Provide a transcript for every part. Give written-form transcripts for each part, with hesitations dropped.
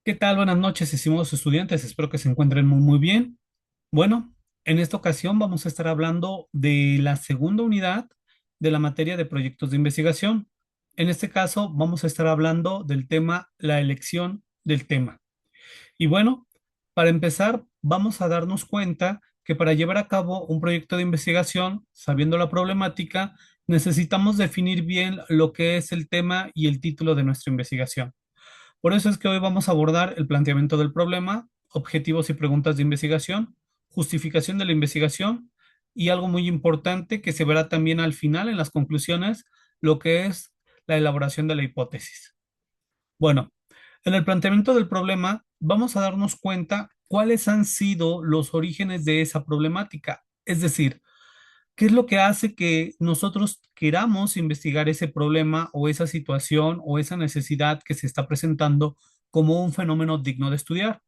¿Qué tal? Buenas noches, estimados estudiantes. Espero que se encuentren muy bien. Bueno, en esta ocasión vamos a estar hablando de la segunda unidad de la materia de proyectos de investigación. En este caso, vamos a estar hablando del tema, la elección del tema. Y bueno, para empezar, vamos a darnos cuenta que para llevar a cabo un proyecto de investigación, sabiendo la problemática, necesitamos definir bien lo que es el tema y el título de nuestra investigación. Por eso es que hoy vamos a abordar el planteamiento del problema, objetivos y preguntas de investigación, justificación de la investigación y algo muy importante que se verá también al final en las conclusiones, lo que es la elaboración de la hipótesis. Bueno, en el planteamiento del problema vamos a darnos cuenta cuáles han sido los orígenes de esa problemática, es decir, ¿qué es lo que hace que nosotros queramos investigar ese problema o esa situación o esa necesidad que se está presentando como un fenómeno digno de estudiar?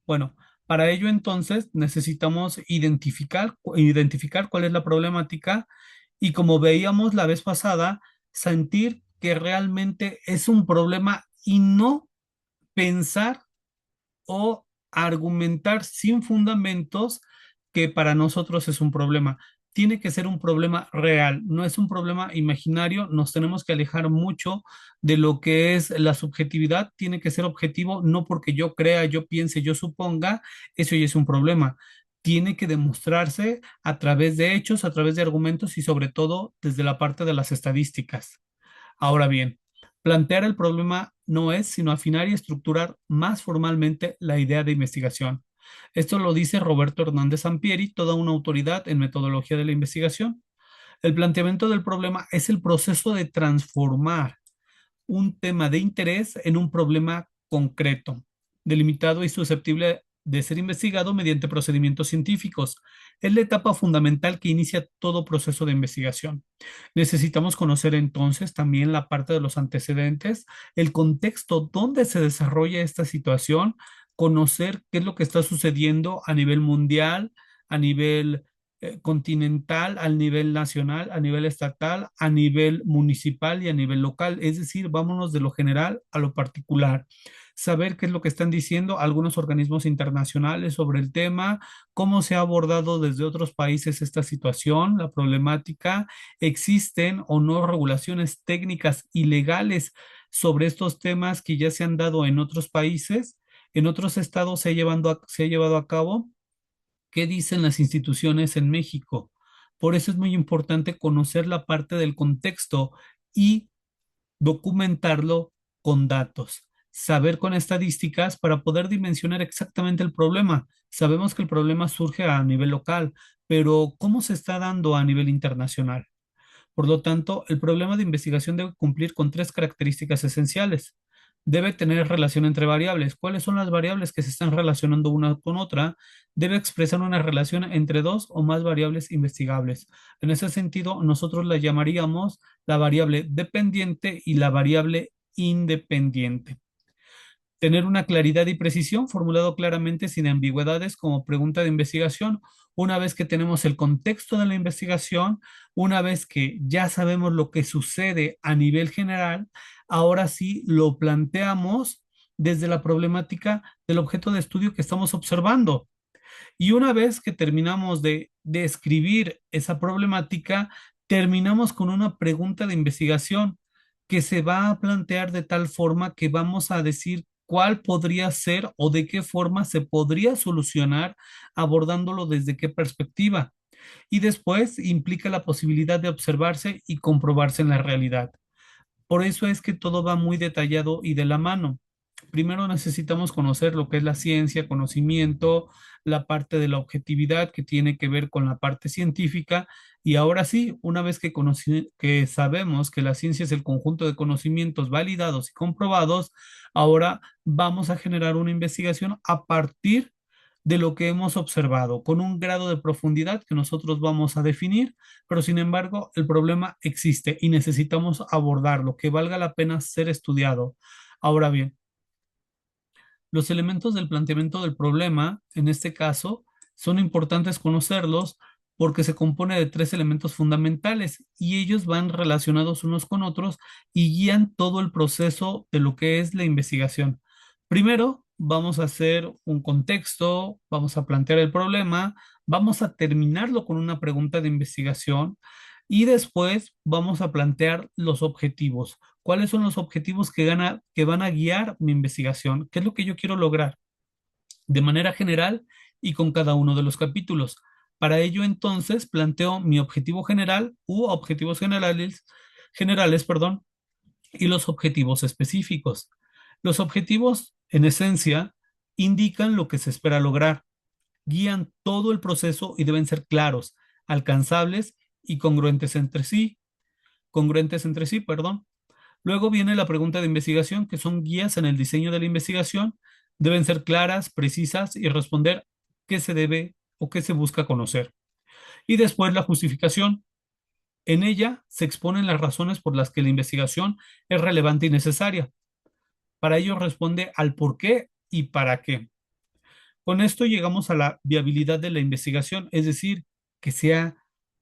Bueno, para ello entonces necesitamos identificar cuál es la problemática y como veíamos la vez pasada, sentir que realmente es un problema y no pensar o argumentar sin fundamentos que para nosotros es un problema. Tiene que ser un problema real, no es un problema imaginario. Nos tenemos que alejar mucho de lo que es la subjetividad. Tiene que ser objetivo, no porque yo crea, yo piense, yo suponga, eso ya es un problema. Tiene que demostrarse a través de hechos, a través de argumentos y sobre todo desde la parte de las estadísticas. Ahora bien, plantear el problema no es sino afinar y estructurar más formalmente la idea de investigación. Esto lo dice Roberto Hernández Sampieri, toda una autoridad en metodología de la investigación. El planteamiento del problema es el proceso de transformar un tema de interés en un problema concreto, delimitado y susceptible de ser investigado mediante procedimientos científicos. Es la etapa fundamental que inicia todo proceso de investigación. Necesitamos conocer entonces también la parte de los antecedentes, el contexto donde se desarrolla esta situación, conocer qué es lo que está sucediendo a nivel mundial, a nivel continental, a nivel nacional, a nivel estatal, a nivel municipal y a nivel local. Es decir, vámonos de lo general a lo particular. Saber qué es lo que están diciendo algunos organismos internacionales sobre el tema, cómo se ha abordado desde otros países esta situación, la problemática, existen o no regulaciones técnicas y legales sobre estos temas que ya se han dado en otros países, en otros estados se ha llevado a cabo. ¿Qué dicen las instituciones en México? Por eso es muy importante conocer la parte del contexto y documentarlo con datos, saber con estadísticas para poder dimensionar exactamente el problema. Sabemos que el problema surge a nivel local, pero ¿cómo se está dando a nivel internacional? Por lo tanto, el problema de investigación debe cumplir con tres características esenciales. Debe tener relación entre variables. ¿Cuáles son las variables que se están relacionando una con otra? Debe expresar una relación entre dos o más variables investigables. En ese sentido, nosotros la llamaríamos la variable dependiente y la variable independiente. Tener una claridad y precisión, formulado claramente sin ambigüedades como pregunta de investigación. Una vez que tenemos el contexto de la investigación, una vez que ya sabemos lo que sucede a nivel general, ahora sí lo planteamos desde la problemática del objeto de estudio que estamos observando. Y una vez que terminamos de escribir esa problemática, terminamos con una pregunta de investigación que se va a plantear de tal forma que vamos a decir cuál podría ser o de qué forma se podría solucionar abordándolo desde qué perspectiva. Y después implica la posibilidad de observarse y comprobarse en la realidad. Por eso es que todo va muy detallado y de la mano. Primero necesitamos conocer lo que es la ciencia, conocimiento, la parte de la objetividad que tiene que ver con la parte científica. Y ahora sí, una vez que sabemos que la ciencia es el conjunto de conocimientos validados y comprobados, ahora vamos a generar una investigación a partir de lo que hemos observado, con un grado de profundidad que nosotros vamos a definir, pero sin embargo el problema existe y necesitamos abordarlo, que valga la pena ser estudiado. Ahora bien, los elementos del planteamiento del problema, en este caso, son importantes conocerlos porque se compone de tres elementos fundamentales y ellos van relacionados unos con otros y guían todo el proceso de lo que es la investigación. Primero, vamos a hacer un contexto, vamos a plantear el problema, vamos a terminarlo con una pregunta de investigación y después vamos a plantear los objetivos. ¿Cuáles son los objetivos que van a guiar mi investigación? ¿Qué es lo que yo quiero lograr? De manera general y con cada uno de los capítulos. Para ello, entonces, planteo mi objetivo general u objetivos generales, perdón, y los objetivos específicos. Los objetivos, en esencia, indican lo que se espera lograr, guían todo el proceso y deben ser claros, alcanzables y congruentes entre sí, perdón. Luego viene la pregunta de investigación, que son guías en el diseño de la investigación. Deben ser claras, precisas y responder qué se debe o qué se busca conocer. Y después la justificación. En ella se exponen las razones por las que la investigación es relevante y necesaria. Para ello responde al por qué y para qué. Con esto llegamos a la viabilidad de la investigación, es decir, que sea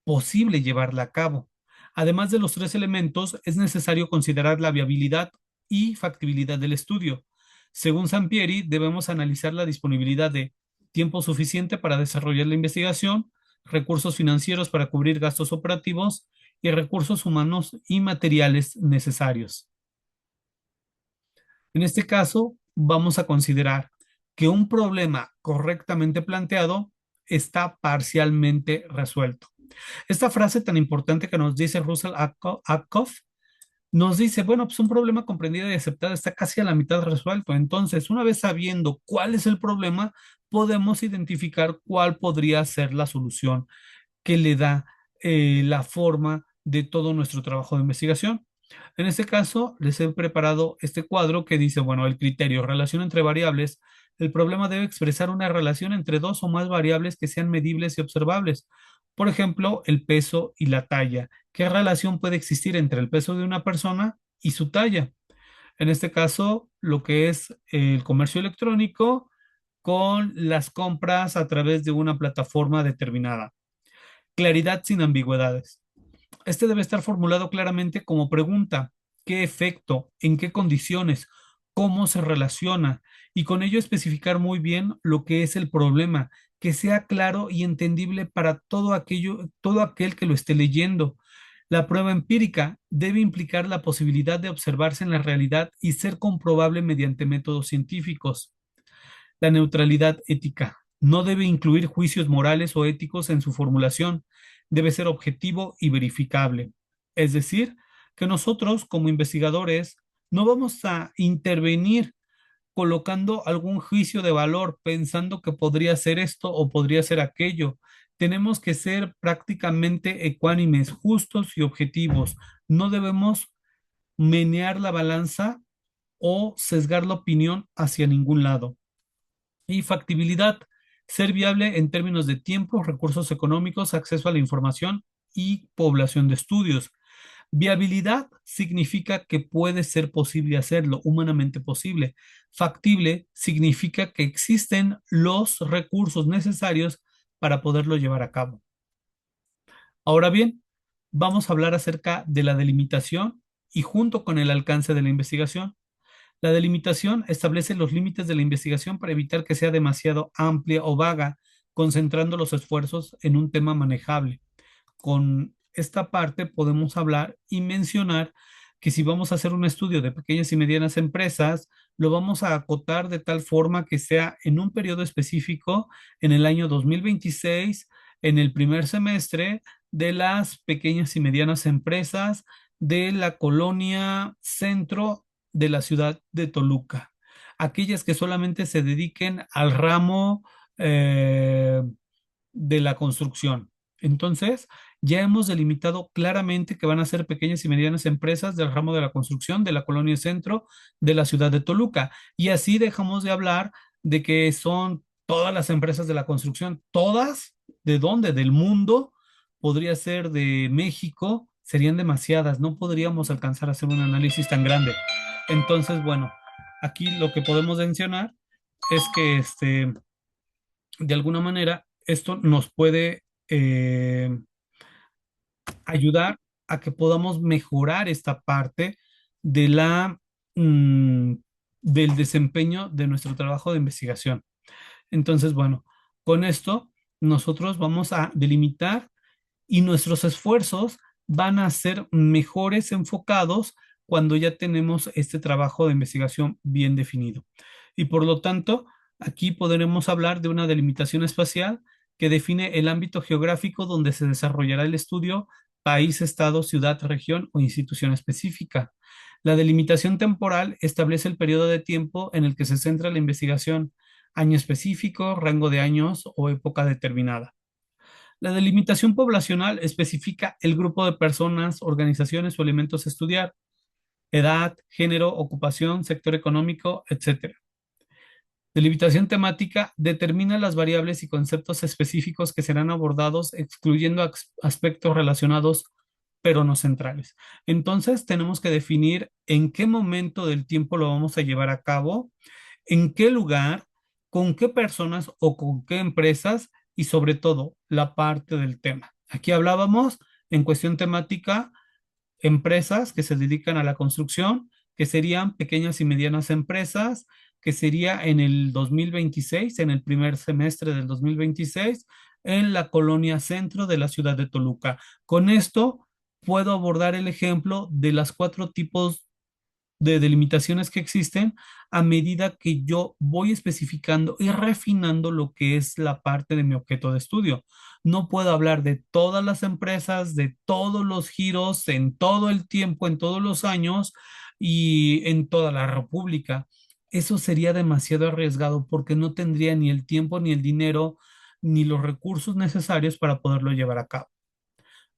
posible llevarla a cabo. Además de los tres elementos, es necesario considerar la viabilidad y factibilidad del estudio. Según Sampieri, debemos analizar la disponibilidad de tiempo suficiente para desarrollar la investigación, recursos financieros para cubrir gastos operativos y recursos humanos y materiales necesarios. En este caso, vamos a considerar que un problema correctamente planteado está parcialmente resuelto. Esta frase tan importante que nos dice Russell Ackoff nos dice, bueno, pues un problema comprendido y aceptado está casi a la mitad resuelto. Entonces, una vez sabiendo cuál es el problema, podemos identificar cuál podría ser la solución que le da la forma de todo nuestro trabajo de investigación. En este caso, les he preparado este cuadro que dice, bueno, el criterio, relación entre variables. El problema debe expresar una relación entre dos o más variables que sean medibles y observables. Por ejemplo, el peso y la talla. ¿Qué relación puede existir entre el peso de una persona y su talla? En este caso, lo que es el comercio electrónico con las compras a través de una plataforma determinada. Claridad sin ambigüedades. Este debe estar formulado claramente como pregunta: ¿qué efecto? ¿En qué condiciones? ¿Cómo se relaciona? Y con ello especificar muy bien lo que es el problema, que sea claro y entendible para todo aquel que lo esté leyendo. La prueba empírica debe implicar la posibilidad de observarse en la realidad y ser comprobable mediante métodos científicos. La neutralidad ética no debe incluir juicios morales o éticos en su formulación, debe ser objetivo y verificable. Es decir, que nosotros como investigadores no vamos a intervenir colocando algún juicio de valor pensando que podría ser esto o podría ser aquello. Tenemos que ser prácticamente ecuánimes, justos y objetivos. No debemos menear la balanza o sesgar la opinión hacia ningún lado. Y factibilidad, ser viable en términos de tiempo, recursos económicos, acceso a la información y población de estudios. Viabilidad significa que puede ser posible hacerlo, humanamente posible. Factible significa que existen los recursos necesarios para poderlo llevar a cabo. Ahora bien, vamos a hablar acerca de la delimitación y junto con el alcance de la investigación. La delimitación establece los límites de la investigación para evitar que sea demasiado amplia o vaga, concentrando los esfuerzos en un tema manejable. Con esta parte podemos hablar y mencionar que si vamos a hacer un estudio de pequeñas y medianas empresas, lo vamos a acotar de tal forma que sea en un periodo específico, en el año 2026, en el primer semestre de las pequeñas y medianas empresas de la colonia centro de la ciudad de Toluca. Aquellas que solamente se dediquen al ramo eh, de la construcción. Entonces, ya hemos delimitado claramente que van a ser pequeñas y medianas empresas del ramo de la construcción de la colonia centro de la ciudad de Toluca. Y así dejamos de hablar de que son todas las empresas de la construcción, todas, ¿de dónde? Del mundo, podría ser de México, serían demasiadas, no podríamos alcanzar a hacer un análisis tan grande. Entonces, bueno, aquí lo que podemos mencionar es que de alguna manera esto nos puede ayudar a que podamos mejorar esta parte de la, mm, del desempeño de nuestro trabajo de investigación. Entonces, bueno, con esto nosotros vamos a delimitar y nuestros esfuerzos van a ser mejores enfocados cuando ya tenemos este trabajo de investigación bien definido. Y por lo tanto, aquí podremos hablar de una delimitación espacial que define el ámbito geográfico donde se desarrollará el estudio, país, estado, ciudad, región o institución específica. La delimitación temporal establece el periodo de tiempo en el que se centra la investigación, año específico, rango de años o época determinada. La delimitación poblacional especifica el grupo de personas, organizaciones o elementos a estudiar, edad, género, ocupación, sector económico, etcétera. Delimitación temática determina las variables y conceptos específicos que serán abordados, excluyendo aspectos relacionados, pero no centrales. Entonces, tenemos que definir en qué momento del tiempo lo vamos a llevar a cabo, en qué lugar, con qué personas o con qué empresas y sobre todo la parte del tema. Aquí hablábamos en cuestión temática empresas que se dedican a la construcción, que serían pequeñas y medianas empresas, que sería en el 2026, en el primer semestre del 2026, en la colonia centro de la ciudad de Toluca. Con esto puedo abordar el ejemplo de las cuatro tipos de delimitaciones que existen a medida que yo voy especificando y refinando lo que es la parte de mi objeto de estudio. No puedo hablar de todas las empresas, de todos los giros, en todo el tiempo, en todos los años y en toda la República. Eso sería demasiado arriesgado porque no tendría ni el tiempo, ni el dinero, ni los recursos necesarios para poderlo llevar a cabo.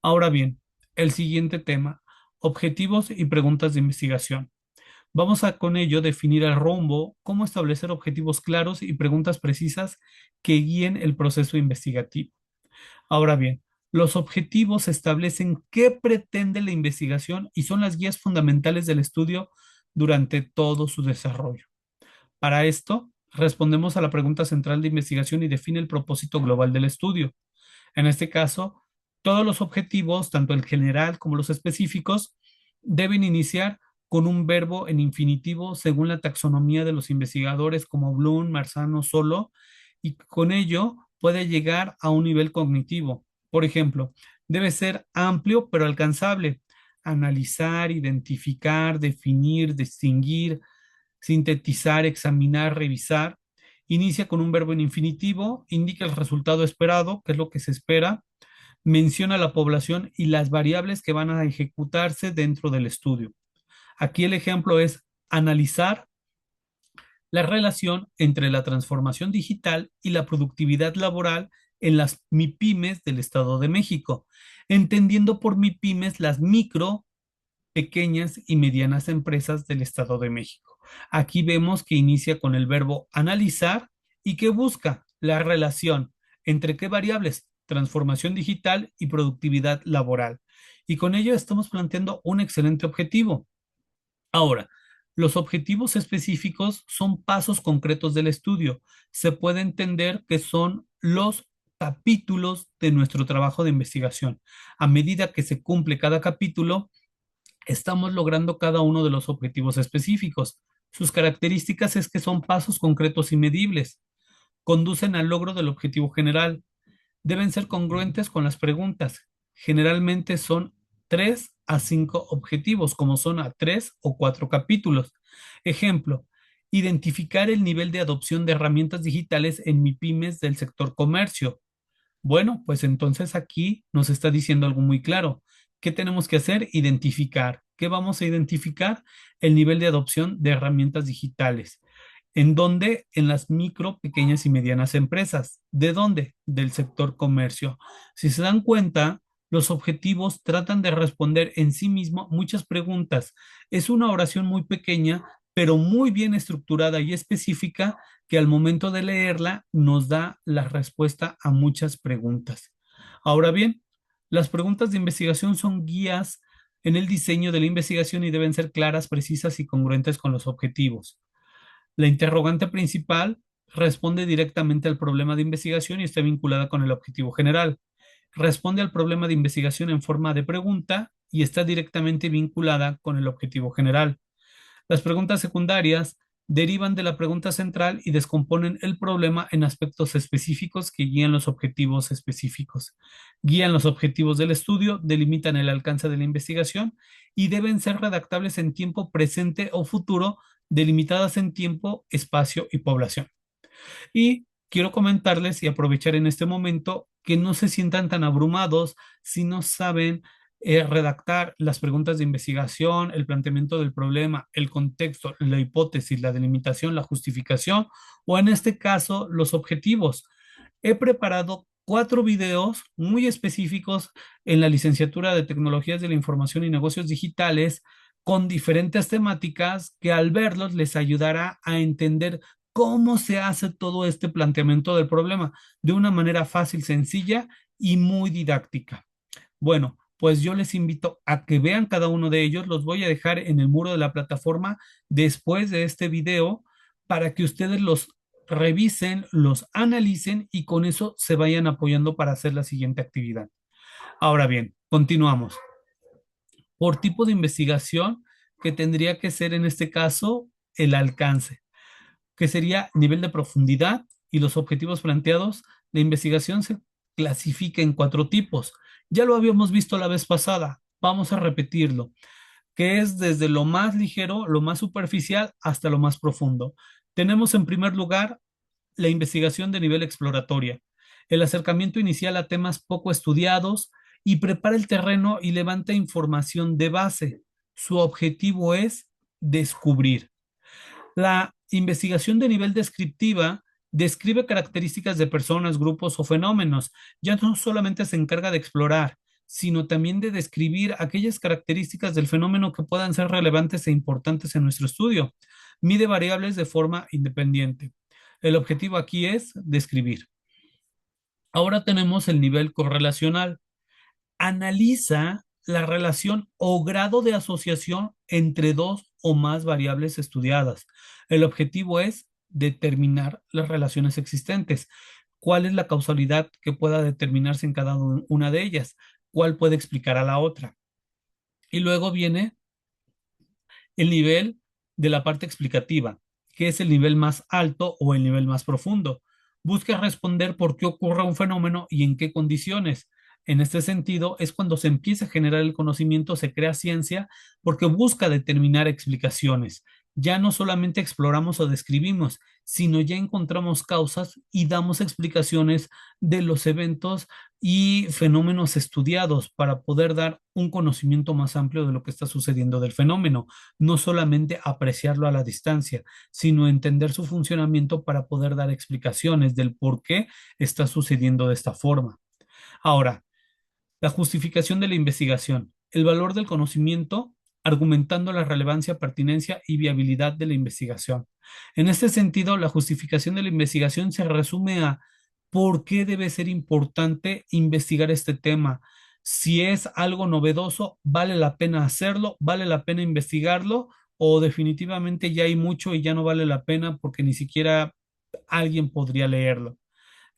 Ahora bien, el siguiente tema, objetivos y preguntas de investigación. Vamos a con ello definir el rumbo, cómo establecer objetivos claros y preguntas precisas que guíen el proceso investigativo. Ahora bien, los objetivos establecen qué pretende la investigación y son las guías fundamentales del estudio durante todo su desarrollo. Para esto, respondemos a la pregunta central de investigación y define el propósito global del estudio. En este caso, todos los objetivos, tanto el general como los específicos, deben iniciar con un verbo en infinitivo según la taxonomía de los investigadores como Bloom, Marzano, Solo, y con ello puede llegar a un nivel cognitivo. Por ejemplo, debe ser amplio pero alcanzable. Analizar, identificar, definir, distinguir, sintetizar, examinar, revisar. Inicia con un verbo en infinitivo, indica el resultado esperado, que es lo que se espera, menciona la población y las variables que van a ejecutarse dentro del estudio. Aquí el ejemplo es analizar la relación entre la transformación digital y la productividad laboral en las MIPIMES del Estado de México, entendiendo por MIPIMES las micro, pequeñas y medianas empresas del Estado de México. Aquí vemos que inicia con el verbo analizar y que busca la relación entre qué variables, transformación digital y productividad laboral. Y con ello estamos planteando un excelente objetivo. Ahora, los objetivos específicos son pasos concretos del estudio. Se puede entender que son los capítulos de nuestro trabajo de investigación. A medida que se cumple cada capítulo, estamos logrando cada uno de los objetivos específicos. Sus características es que son pasos concretos y medibles. Conducen al logro del objetivo general. Deben ser congruentes con las preguntas. Generalmente son 3 a 5 objetivos, como son a 3 o 4 capítulos. Ejemplo, identificar el nivel de adopción de herramientas digitales en MIPIMES del sector comercio. Bueno, pues entonces aquí nos está diciendo algo muy claro. ¿Qué tenemos que hacer? Identificar. ¿Qué vamos a identificar? El nivel de adopción de herramientas digitales. ¿En dónde? En las micro, pequeñas y medianas empresas. ¿De dónde? Del sector comercio. Si se dan cuenta, los objetivos tratan de responder en sí mismo muchas preguntas. Es una oración muy pequeña, pero muy bien estructurada y específica que al momento de leerla nos da la respuesta a muchas preguntas. Ahora bien, las preguntas de investigación son guías en el diseño de la investigación y deben ser claras, precisas y congruentes con los objetivos. La interrogante principal responde directamente al problema de investigación y está vinculada con el objetivo general. Responde al problema de investigación en forma de pregunta y está directamente vinculada con el objetivo general. Las preguntas secundarias derivan de la pregunta central y descomponen el problema en aspectos específicos que guían los objetivos específicos. Guían los objetivos del estudio, delimitan el alcance de la investigación y deben ser redactables en tiempo presente o futuro, delimitadas en tiempo, espacio y población. Y quiero comentarles y aprovechar en este momento que no se sientan tan abrumados si no saben redactar las preguntas de investigación, el planteamiento del problema, el contexto, la hipótesis, la delimitación, la justificación o en este caso los objetivos. He preparado 4 videos muy específicos en la licenciatura de Tecnologías de la Información y Negocios Digitales con diferentes temáticas que al verlos les ayudará a entender cómo se hace todo este planteamiento del problema de una manera fácil, sencilla y muy didáctica. Bueno, pues yo les invito a que vean cada uno de ellos. Los voy a dejar en el muro de la plataforma después de este video para que ustedes los revisen, los analicen y con eso se vayan apoyando para hacer la siguiente actividad. Ahora bien, continuamos. Por tipo de investigación, que tendría que ser en este caso el alcance, que sería nivel de profundidad y los objetivos planteados. La investigación se clasifica en 4 tipos. Ya lo habíamos visto la vez pasada, vamos a repetirlo, que es desde lo más ligero, lo más superficial, hasta lo más profundo. Tenemos en primer lugar la investigación de nivel exploratoria, el acercamiento inicial a temas poco estudiados y prepara el terreno y levanta información de base. Su objetivo es descubrir. La investigación de nivel descriptiva describe características de personas, grupos o fenómenos. Ya no solamente se encarga de explorar, sino también de describir aquellas características del fenómeno que puedan ser relevantes e importantes en nuestro estudio. Mide variables de forma independiente. El objetivo aquí es describir. Ahora tenemos el nivel correlacional. Analiza la relación o grado de asociación entre dos o más variables estudiadas. El objetivo es determinar las relaciones existentes. ¿Cuál es la causalidad que pueda determinarse en cada una de ellas? ¿Cuál puede explicar a la otra? Y luego viene el nivel de la parte explicativa, que es el nivel más alto o el nivel más profundo. Busca responder por qué ocurre un fenómeno y en qué condiciones. En este sentido, es cuando se empieza a generar el conocimiento, se crea ciencia, porque busca determinar explicaciones. Ya no solamente exploramos o describimos, sino ya encontramos causas y damos explicaciones de los eventos y fenómenos estudiados para poder dar un conocimiento más amplio de lo que está sucediendo del fenómeno, no solamente apreciarlo a la distancia, sino entender su funcionamiento para poder dar explicaciones del por qué está sucediendo de esta forma. Ahora, la justificación de la investigación, el valor del conocimiento, argumentando la relevancia, pertinencia y viabilidad de la investigación. En este sentido, la justificación de la investigación se resume a por qué debe ser importante investigar este tema. Si es algo novedoso, vale la pena hacerlo, vale la pena investigarlo, o definitivamente ya hay mucho y ya no vale la pena porque ni siquiera alguien podría leerlo.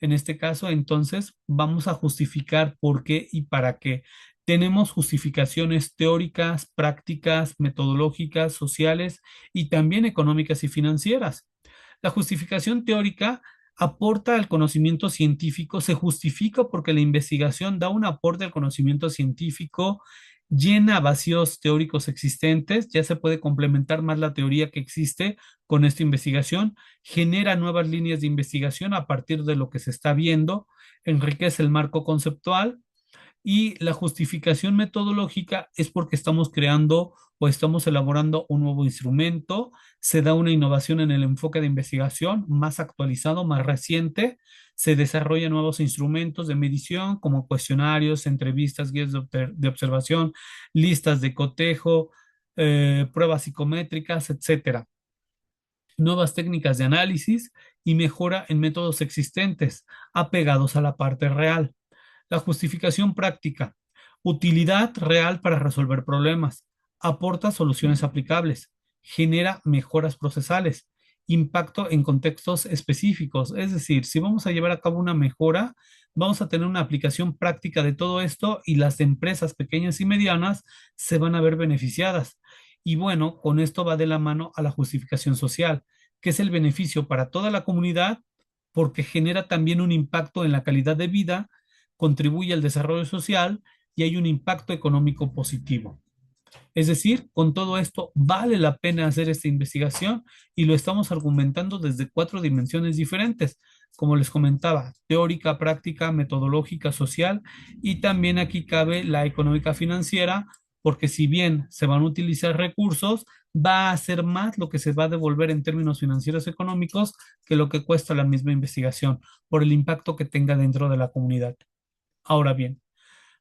En este caso, entonces, vamos a justificar por qué y para qué. Tenemos justificaciones teóricas, prácticas, metodológicas, sociales y también económicas y financieras. La justificación teórica aporta al conocimiento científico, se justifica porque la investigación da un aporte al conocimiento científico, llena vacíos teóricos existentes, ya se puede complementar más la teoría que existe con esta investigación, genera nuevas líneas de investigación a partir de lo que se está viendo, enriquece el marco conceptual y la justificación metodológica es porque estamos creando o estamos elaborando un nuevo instrumento, se da una innovación en el enfoque de investigación más actualizado, más reciente, se desarrollan nuevos instrumentos de medición como cuestionarios, entrevistas, guías de observación, listas de cotejo, pruebas psicométricas, etcétera. Nuevas técnicas de análisis y mejora en métodos existentes apegados a la parte real. La justificación práctica, utilidad real para resolver problemas, aporta soluciones aplicables, genera mejoras procesales, impacto en contextos específicos. Es decir, si vamos a llevar a cabo una mejora, vamos a tener una aplicación práctica de todo esto y las empresas pequeñas y medianas se van a ver beneficiadas. Y bueno, con esto va de la mano a la justificación social. que es el beneficio para toda la comunidad porque genera también un impacto en la calidad de vida, contribuye al desarrollo social y hay un impacto económico positivo. Es decir, con todo esto vale la pena hacer esta investigación y lo estamos argumentando desde cuatro dimensiones diferentes, como les comentaba, teórica, práctica, metodológica, social y también aquí cabe la económica financiera, porque si bien se van a utilizar recursos, va a ser más lo que se va a devolver en términos financieros económicos que lo que cuesta la misma investigación por el impacto que tenga dentro de la comunidad. Ahora bien,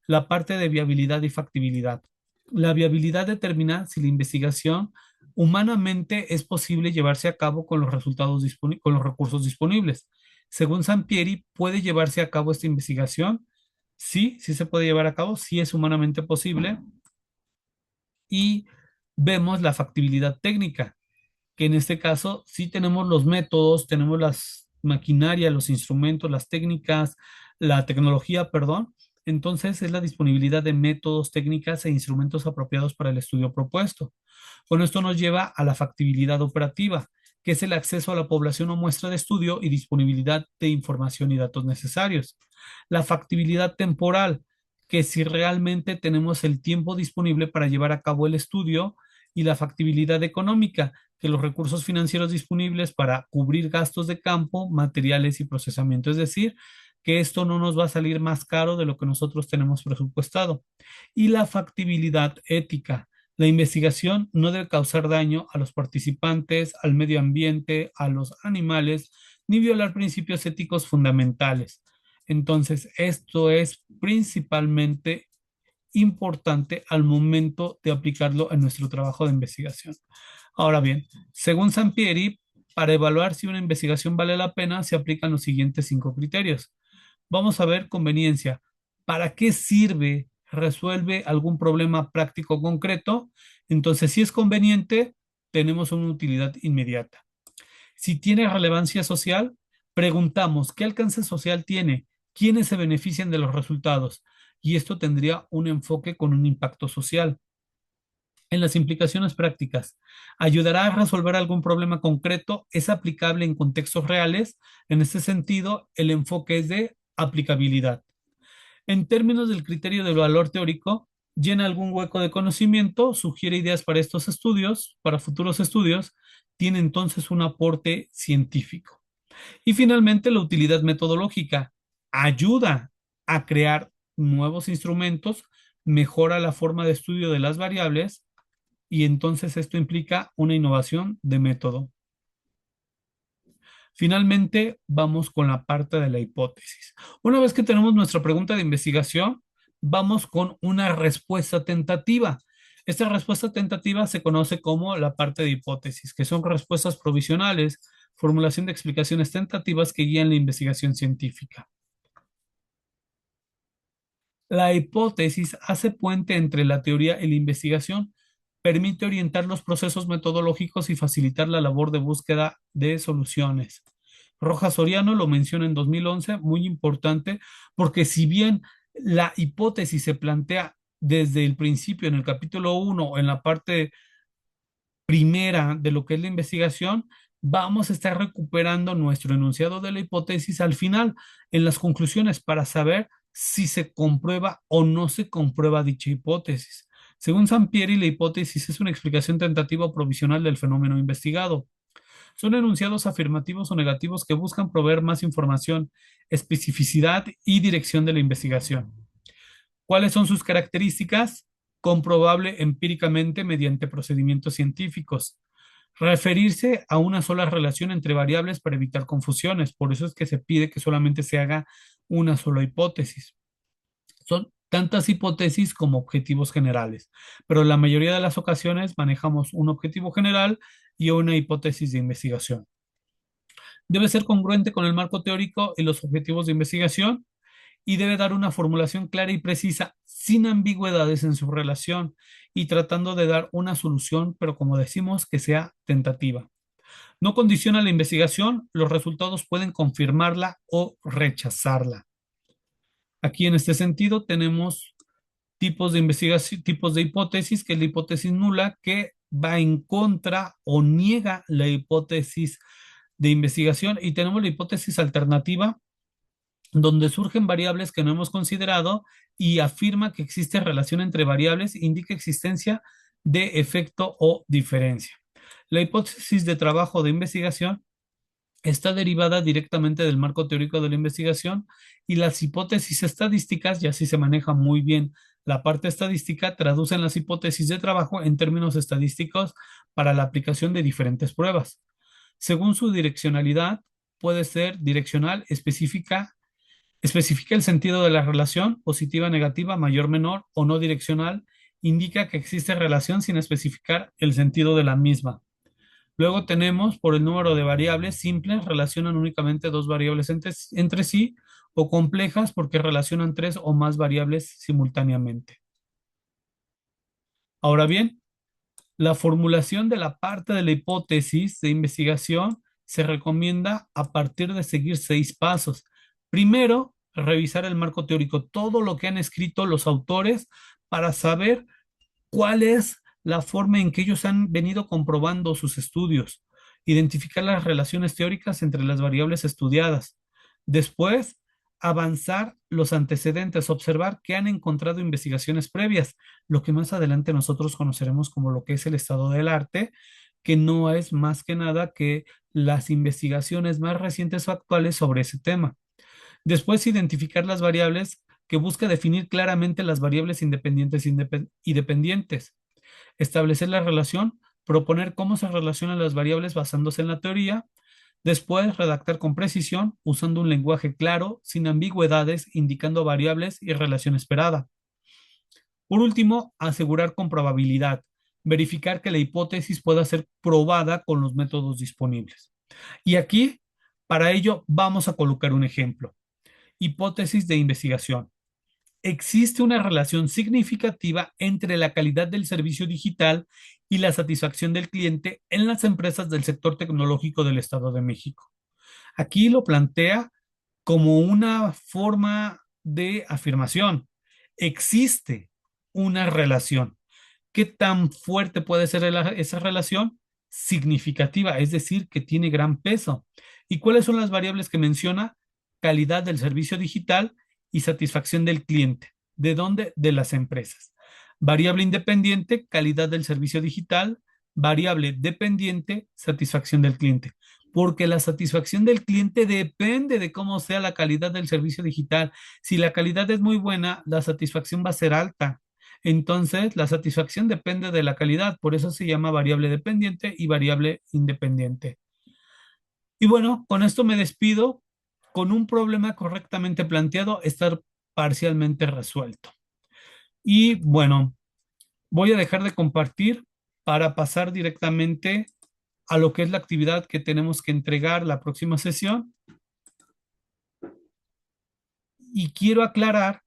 la parte de viabilidad y factibilidad. La viabilidad determina si la investigación humanamente es posible llevarse a cabo con los resultados con los recursos disponibles. Según Sampieri, ¿puede llevarse a cabo esta investigación? Sí, sí se puede llevar a cabo, sí es humanamente posible. Y vemos la factibilidad técnica, que en este caso sí tenemos los métodos, tenemos las maquinarias, los instrumentos, las técnicas, la tecnología, perdón. Entonces es la disponibilidad de métodos, técnicas e instrumentos apropiados para el estudio propuesto. Con esto nos lleva a la factibilidad operativa, que es el acceso a la población o muestra de estudio y disponibilidad de información y datos necesarios. La factibilidad temporal, que si realmente tenemos el tiempo disponible para llevar a cabo el estudio, y la factibilidad económica, que los recursos financieros disponibles para cubrir gastos de campo, materiales y procesamiento. Es decir, que esto no nos va a salir más caro de lo que nosotros tenemos presupuestado. Y la factibilidad ética. La investigación no debe causar daño a los participantes, al medio ambiente, a los animales, ni violar principios éticos fundamentales. Entonces, esto es principalmente importante al momento de aplicarlo en nuestro trabajo de investigación. Ahora bien, según Sampieri, para evaluar si una investigación vale la pena, se aplican los siguientes cinco criterios. Vamos a ver conveniencia. ¿Para qué sirve? ¿Resuelve algún problema práctico concreto? Entonces, si es conveniente, tenemos una utilidad inmediata. Si tiene relevancia social, preguntamos qué alcance social tiene, quiénes se benefician de los resultados, y esto tendría un enfoque con un impacto social. En las implicaciones prácticas, ayudará a resolver algún problema concreto, es aplicable en contextos reales. En este sentido, el enfoque es de aplicabilidad. En términos del criterio del valor teórico, llena algún hueco de conocimiento, sugiere ideas para estos estudios, para futuros estudios, tiene entonces un aporte científico. Y finalmente, la utilidad metodológica ayuda a crear nuevos instrumentos, mejora la forma de estudio de las variables y entonces esto implica una innovación de método. Finalmente, vamos con la parte de la hipótesis. Una vez que tenemos nuestra pregunta de investigación, vamos con una respuesta tentativa. Esta respuesta tentativa se conoce como la parte de hipótesis, que son respuestas provisionales, formulación de explicaciones tentativas que guían la investigación científica. La hipótesis hace puente entre la teoría y la investigación, permite orientar los procesos metodológicos y facilitar la labor de búsqueda de soluciones. Rojas Soriano lo menciona en 2011, muy importante, porque si bien la hipótesis se plantea desde el principio en el capítulo 1, en la parte primera de lo que es la investigación, vamos a estar recuperando nuestro enunciado de la hipótesis al final, en las conclusiones, para saber si se comprueba o no se comprueba dicha hipótesis. Según Sampieri, la hipótesis es una explicación tentativa o provisional del fenómeno investigado. Son enunciados afirmativos o negativos que buscan proveer más información, especificidad y dirección de la investigación. ¿Cuáles son sus características? Comprobable empíricamente mediante procedimientos científicos. Referirse a una sola relación entre variables para evitar confusiones. Por eso es que se pide que solamente se haga una sola hipótesis. Son tantas hipótesis como objetivos generales, pero en la mayoría de las ocasiones manejamos un objetivo general y una hipótesis de investigación. Debe ser congruente con el marco teórico y los objetivos de investigación y debe dar una formulación clara y precisa, sin ambigüedades en su relación y tratando de dar una solución, pero como decimos, que sea tentativa. No condiciona la investigación, los resultados pueden confirmarla o rechazarla. Aquí en este sentido tenemos tipos de investigación, tipos de hipótesis, que es la hipótesis nula, que va en contra o niega la hipótesis de investigación y tenemos la hipótesis alternativa donde surgen variables que no hemos considerado y afirma que existe relación entre variables, indica existencia de efecto o diferencia. La hipótesis de trabajo de investigación está derivada directamente del marco teórico de la investigación y las hipótesis estadísticas, y así se maneja muy bien la parte estadística, traducen las hipótesis de trabajo en términos estadísticos para la aplicación de diferentes pruebas. Según su direccionalidad, puede ser direccional, especifica el sentido de la relación, positiva, negativa, mayor, menor o no direccional, indica que existe relación sin especificar el sentido de la misma. Luego tenemos, por el número de variables simples, relacionan únicamente dos variables entre sí, o complejas porque relacionan tres o más variables simultáneamente. Ahora bien, la formulación de la parte de la hipótesis de investigación se recomienda a partir de seguir 6 pasos. Primero, revisar el marco teórico, todo lo que han escrito los autores para saber cuál es la forma en que ellos han venido comprobando sus estudios, identificar las relaciones teóricas entre las variables estudiadas. Después, avanzar los antecedentes, observar qué han encontrado investigaciones previas, lo que más adelante nosotros conoceremos como lo que es el estado del arte, que no es más que nada que las investigaciones más recientes o actuales sobre ese tema. Después, identificar las variables que busca definir claramente las variables independientes y dependientes, establecer la relación, proponer cómo se relacionan las variables basándose en la teoría, después redactar con precisión, usando un lenguaje claro, sin ambigüedades, indicando variables y relación esperada. Por último, asegurar con probabilidad, verificar que la hipótesis pueda ser probada con los métodos disponibles. Y aquí, para ello, vamos a colocar un ejemplo. Hipótesis de investigación. Existe una relación significativa entre la calidad del servicio digital y la satisfacción del cliente en las empresas del sector tecnológico del Estado de México. Aquí lo plantea como una forma de afirmación. Existe una relación. ¿Qué tan fuerte puede ser esa relación? Significativa, es decir, que tiene gran peso. ¿Y cuáles son las variables que menciona? Calidad del servicio digital y satisfacción del cliente. ¿De dónde? De las empresas. Variable independiente, calidad del servicio digital. Variable dependiente, satisfacción del cliente. Porque la satisfacción del cliente depende de cómo sea la calidad del servicio digital. Si la calidad es muy buena, la satisfacción va a ser alta. Entonces, la satisfacción depende de la calidad, por eso se llama variable dependiente y variable independiente. Y bueno, con esto me despido con un problema correctamente planteado, estar parcialmente resuelto. Y bueno, voy a dejar de compartir para pasar directamente a lo que es la actividad que tenemos que entregar la próxima sesión. Y quiero aclarar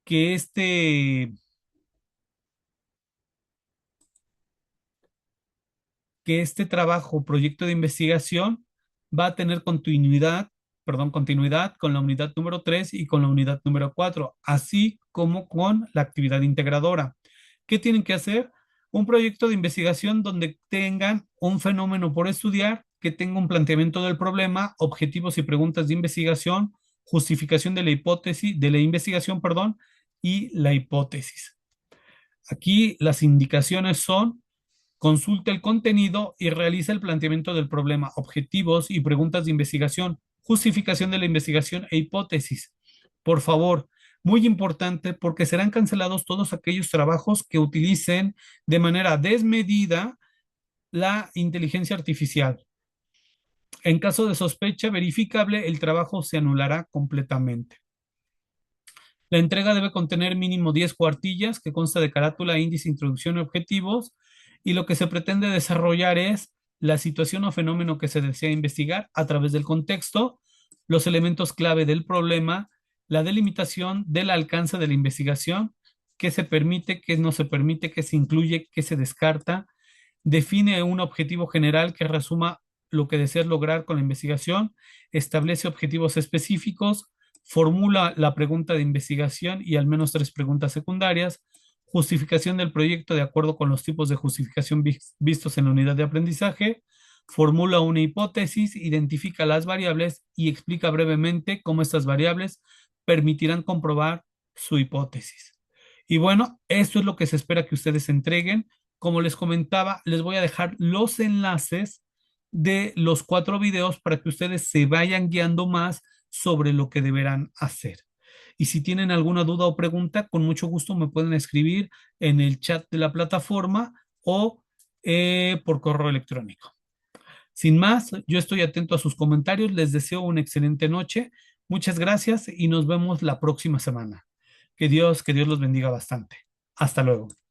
que este trabajo, proyecto de investigación, va a tener continuidad con la unidad número 3 y con la unidad número 4, así como con la actividad integradora. ¿Qué tienen que hacer? Un proyecto de investigación donde tengan un fenómeno por estudiar, que tenga un planteamiento del problema, objetivos y preguntas de investigación, justificación de la hipótesis, de la investigación, perdón, y la hipótesis. Aquí las indicaciones son: consulta el contenido y realiza el planteamiento del problema, objetivos y preguntas de investigación, justificación de la investigación e hipótesis. Por favor, muy importante porque serán cancelados todos aquellos trabajos que utilicen de manera desmedida la inteligencia artificial. En caso de sospecha verificable, el trabajo se anulará completamente. La entrega debe contener mínimo 10 cuartillas que consta de carátula, índice, introducción y objetivos, y lo que se pretende desarrollar es la situación o fenómeno que se desea investigar a través del contexto, los elementos clave del problema, la delimitación del alcance de la investigación, qué se permite, qué no se permite, qué se incluye, qué se descarta, define un objetivo general que resuma lo que deseas lograr con la investigación, establece objetivos específicos, formula la pregunta de investigación y al menos 3 preguntas secundarias, justificación del proyecto de acuerdo con los tipos de justificación vistos en la unidad de aprendizaje, formula una hipótesis, identifica las variables y explica brevemente cómo estas variables permitirán comprobar su hipótesis. Y bueno, esto es lo que se espera que ustedes entreguen. Como les comentaba, les voy a dejar los enlaces de los 4 videos para que ustedes se vayan guiando más sobre lo que deberán hacer. Y si tienen alguna duda o pregunta, con mucho gusto me pueden escribir en el chat de la plataforma o por correo electrónico. Sin más, yo estoy atento a sus comentarios. Les deseo una excelente noche. Muchas gracias y nos vemos la próxima semana. Que Dios los bendiga bastante. Hasta luego.